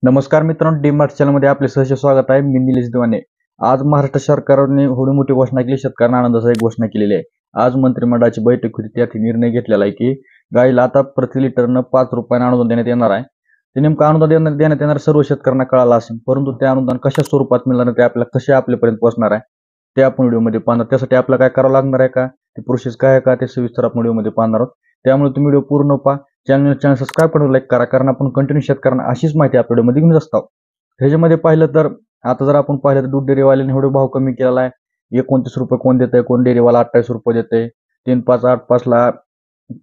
नमस्कार मित्रांनो, डी-मार्ट चॅनलमध्ये आपले सहर्ष स्वागत आहे. मी निलेश दिवाने. आज महाराष्ट्र सरकारने एवढी मोठी घोषणा केली, शेतकऱ्यांना आनंदाची एक घोषणा केलेली आहे. आज मंत्रिमंडळाची बैठक होती, त्यात निर्णय घेतलेला आहे की गाईला आता प्रति लिटरनं 5 रुपयानं अनुदान देण्यात येणार आहे. ते नेमकं अनुदान देण्यात येणार सर्व शेतकऱ्यांना कळालं असेल, परंतु ते अनुदान कशा स्वरूपात मिळणार, ते आपल्याला कसे आपल्यापर्यंत पोहोचणार आहे ते आपण व्हिडिओमध्ये पाहणार. त्यासाठी आपल्याला काय करावं लागणार आहे का, ते प्रोसेस काय आहे का, ते सविस्तर आपण व्हिडिओमध्ये पाहणार आहोत. त्यामुळे तुम्ही व्हिडिओ पूर्ण पहा. चॅनल सबस्क्राईब करून लाईक करा, कारण आपण कंटिन्यू शेतकऱ्यांना अशीच माहिती आपल्या व्हिडिओमध्ये घेऊन असतो. ह्याच्यामध्ये पाहिलं तर आता जर आपण पाहिलं तर दूध डेअरीवाल्याने एवढे भाव कमी केलेला आहे. 29 रुपये कोण देतंय, कोण डेअरीवाला 28 रुपये देतंय, 3-5, 8-5ला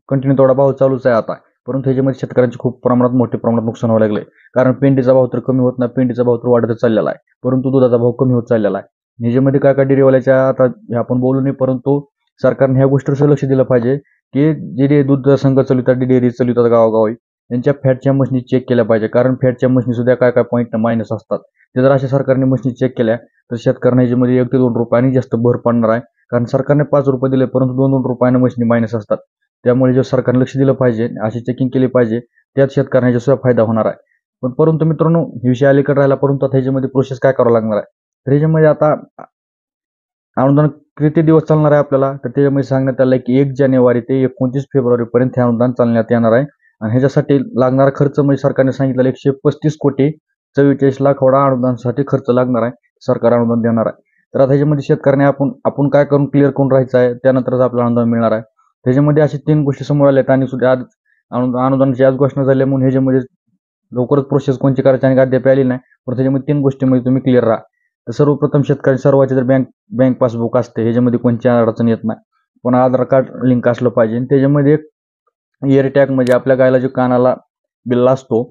कंटिन्यू तेवढा भाव चालूच आहे आता. परंतु ह्याच्यामध्ये शेतकऱ्यांचे खूप प्रमाणात मोठ्या प्रमाणात नुकसान व्हायला लागले, कारण पेंडीचा भाव तर कमी होत नाही, पेंडीचा भाव तर वाढतच चाललेला आहे, परंतु दुधाचा भाव कमी होत चाललेला आहे. ह्याच्यामध्ये काय काय डेअरीवाल्याच्या आता आपण बोलू नये, परंतु सरकारने ह्या गोष्टीवर लक्ष दिलं पाहिजे की जे दूध संघ चालवतात, डेअरी चालवतात गावोगावी, त्यांच्या फॅटच्या मशीनी चेक केल्या पाहिजे, कारण फॅटच्या मशीनी सुद्धा काय काय पॉईंट मायनस असतात. ते जर अशा सरकारने मशीनी चेक केल्या तर शेतकऱ्यांना ह्याच्यामध्ये 1 ते 2 रुपयांनी जास्त भर पडणार आहे, कारण सरकारने 5 रुपये दिले, परंतु 2-2 रुपयानं मशीनी मायनस असतात. त्यामुळे जे सरकारने लक्ष दिलं पाहिजे, अशी चेकिंग केली पाहिजे, त्यात शेतकऱ्यांना सुद्धा फायदा होणार आहे. पण परंतु मित्रांनो, हे विषय अलीकडे राहिला, परंतु आता ह्याच्यामध्ये प्रोसेस काय करावं लागणार आहे, तर ह्याच्यामध्ये आता अनुदान किती दिवस चालणार आहे आपल्याला, तर त्याच्यामध्ये सांगण्यात आलं की 1 जानेवारी ते 29 फेब्रुवारीपर्यंत हे अनुदान चालण्यात येणार आहे. आणि ह्याच्यासाठी लागणारा खर्च म्हणजे सरकारने सांगितलेला 135 कोटी 44 लाख एवढा अनुदानासाठी खर्च लागणार आहे, सरकार अनुदान देणार आहे. तर आता ह्याच्यामध्ये शेतकऱ्याने आपण काय करून क्लिअर करून राहायचं आहे, त्यानंतरच आपल्याला अनुदान मिळणार आहे. त्याच्यामध्ये अशा 3 गोष्टी समोर आल्यात आणि सुद्धा आज अनुदानाची आज घोषणा झाली, म्हणून ह्याच्यामध्ये लवकरच प्रोसेस कोणची करायची आणि अद्याप आली नाही, पण त्याच्यामध्ये 3 गोष्टीमध्ये तुम्ही क्लिअर राहा. तर सर्वप्रथम शेतकरी सर्वांचे जर बँक पासबुक असते, ह्याच्यामध्ये कोणती अडचण येत नाही, पण आधार कार्ड लिंक असलं पाहिजे. आणि त्याच्यामध्ये एक इयर टॅग म्हणजे आपल्या गायला जो कानाला बिल्ला असतो,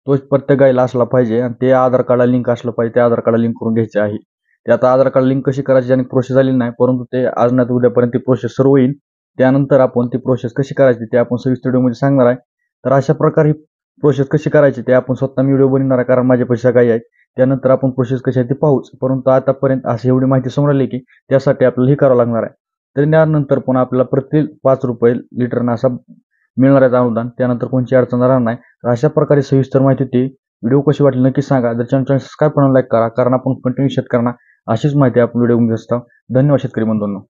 तोच प्रत्येक गायला असला पाहिजे, आणि ते आधार कार्डला लिंक असलं पाहिजे. ते आधार कार्डला लिंक करून घ्यायचे आहे. ते आता आधार कार्ड लिंक कशी करायची आणि प्रोसेस झाली नाही, परंतु ते आज नाही उद्यापर्यंत ती प्रोसेस सुरू होईल. त्यानंतर आपण ती प्रोसेस कशी करायची ते आपण सविस्तर व्हिडिओमध्ये सांगणार आहे. तर अशा प्रकारे प्रोसेस कशी करायची ते आपण स्वतः व्हिडिओ बनवणार आहे, कारण माझ्या पैसे काही आहेत. त्यानंतर आपण प्रोसेस कशी आहे ते पाहूच, परंतु आतापर्यंत अशी एवढी माहिती समोर आली की त्यासाठी आपल्याला हे करावं लागणार आहे. तर त्यानंतर पण आपल्याला प्रति 5 रुपये लिटरनं असा मिळणार आहे अनुदान, त्यानंतर कोणती अडचण राहणार नाही. तर अशा प्रकारे सविस्तर माहिती होती. व्हिडिओ कशी वाटली नक्की सांगा. जर चॅनल सबस्क्राईब करून लाईक करा, कारण आपण कंटिन्यू शेतकऱ्यांना अशीच माहिती आपण व्हिडिओ घेऊन असतो. धन्यवाद शेतकरी बंधूंनो.